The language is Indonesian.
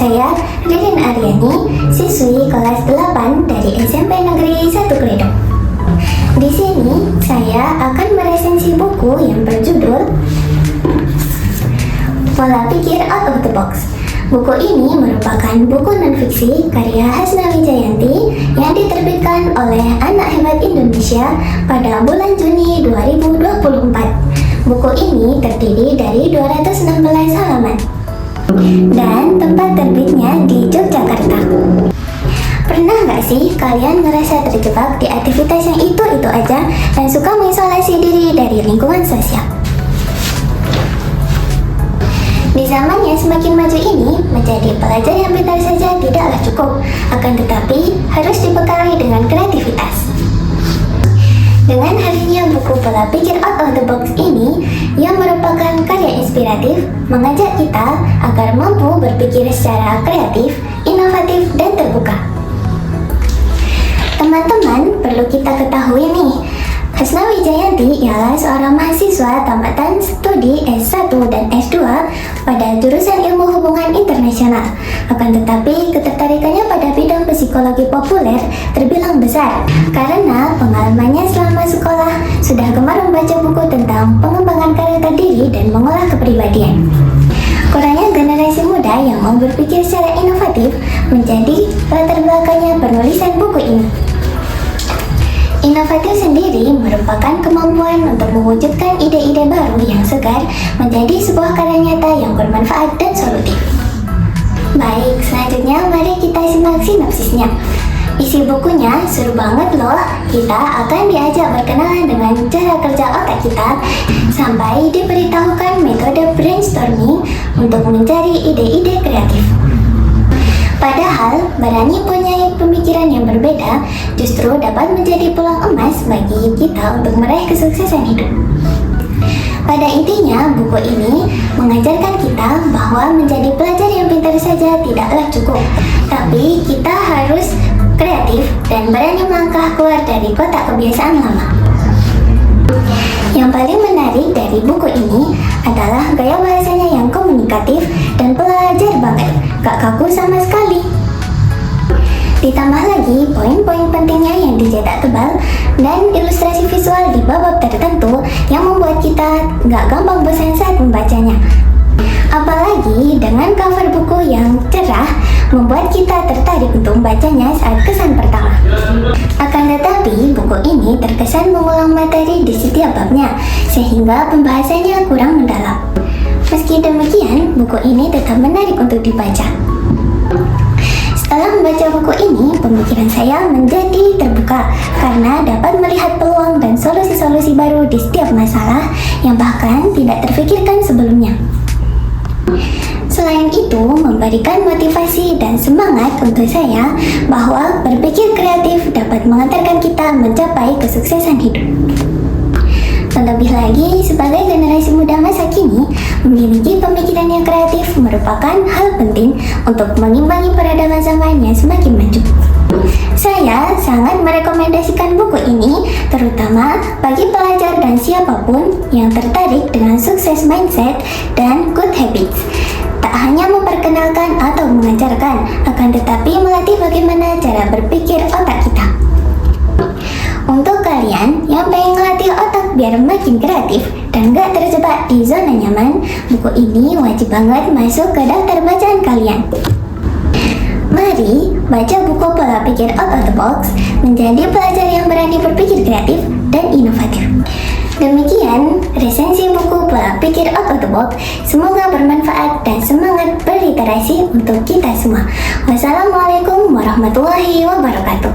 saya Ririn Aryani, siswi kelas 8 dari SMP Negeri 1 Gledok. Di sini saya akan meresensi buku yang berjudul Pola Pikir Out of the Box. Buku ini merupakan buku non-fiksi karya Hasna Wijayanti yang diterbitkan oleh Anak Hebat Indonesia pada bulan Juni 2024. Buku ini terdiri dari 216 halaman dan tempat terbitnya di Yogyakarta. Pernah nggak sih kalian ngerasa terjebak di aktivitas yang itu-itu aja dan suka mengisolasi diri dari lingkungan sosial? Di zaman yang semakin maju ini, menjadi pelajar yang pintar saja tidaklah cukup, akan tetapi harus dibekali dengan kreativitas. Dengan hadirnya buku Pola Pikir Out of the Box ini, yang merupakan karya inspiratif, mengajak kita agar mampu berpikir secara kreatif, inovatif, dan terbuka. Teman-teman, perlu kita ketahui nih, Hasna Wijayanti ialah seorang mahasiswa tamatan studi S1 dan S2 pada jurusan Ilmu Hubungan Internasional. Akan tetapi, ketertarikannya pada bidang psikologi populer terbilang besar karena pengalamannya selama sekolah sudah gemar membaca buku tentang pengembangan karakter diri dan mengolah kepribadian. Kurangnya generasi muda yang mau berpikir secara inovatif menjadi latar belakangnya penulisan buku ini. Inovatif sendiri merupakan kemampuan untuk mewujudkan ide-ide baru yang segar menjadi sebuah karya nyata yang bermanfaat dan solutif. Baik, selanjutnya mari kita simak sinopsisnya. Isi bukunya seru banget loh. Kita akan diajak berkenalan dengan cara kerja otak kita sampai diberitahukan metode brainstorming untuk mencari ide-ide kreatif. Padahal, berani punya pemikiran yang berbeda justru dapat menjadi peluang emas bagi kita untuk meraih kesuksesan hidup. Pada intinya, buku ini mengajarkan kita bahwa menjadi pelajar yang pintar saja tidaklah cukup, tapi kita harus kreatif dan berani melangkah keluar dari kotak kebiasaan lama. Yang paling menarik dari buku ini adalah gaya bahasanya yang komunikatif dan pelajar banget, gak kaku sama sekali. Ditambah lagi poin-poin pentingnya yang dicetak tebal dan ilustrasi visual di bab tertentu yang membuat kita gak gampang bosan saat membacanya. Apalagi dengan cover buku yang cerah membuat kita tertarik untuk membacanya saat kesan pertama. Akan tetapi, buku ini terkesan mengulang materi di setiap babnya, sehingga pembahasannya kurang mendalam. Meski demikian, buku ini tetap menarik untuk dibaca. Setelah membaca buku ini, pemikiran saya menjadi terbuka karena dapat melihat peluang dan solusi-solusi baru di setiap masalah yang bahkan tidak terfikirkan sebelumnya. Selain itu, memberikan motivasi dan semangat untuk saya bahwa berpikir kreatif dapat mengantarkan kita mencapai kesuksesan hidup. Terlebih lagi, sebagai generasi muda masa kini, memiliki pemikiran yang kreatif merupakan hal penting untuk mengimbangi peradaban zaman yang semakin maju. Saya sangat merekomendasikan buku ini, terutama bagi pelajar dan siapapun yang tertarik dengan sukses mindset dan good habits. Tak hanya memperkenalkan atau mengajarkan, akan tetapi melatih bagaimana cara berpikir otak kita. Untuk kalian yang pengen ngelatih otak biar makin kreatif dan gak terjebak di zona nyaman, buku ini wajib banget masuk ke daftar bacaan kalian. Mari baca buku Pola Pikir Out of the Box, menjadi pelajar yang berani berpikir kreatif dan inovatif. Demikian resensi buku Pola Pikir Out of the Box. Semoga bermanfaat dan semangat berliterasi untuk kita semua. Wassalamualaikum warahmatullahi wabarakatuh.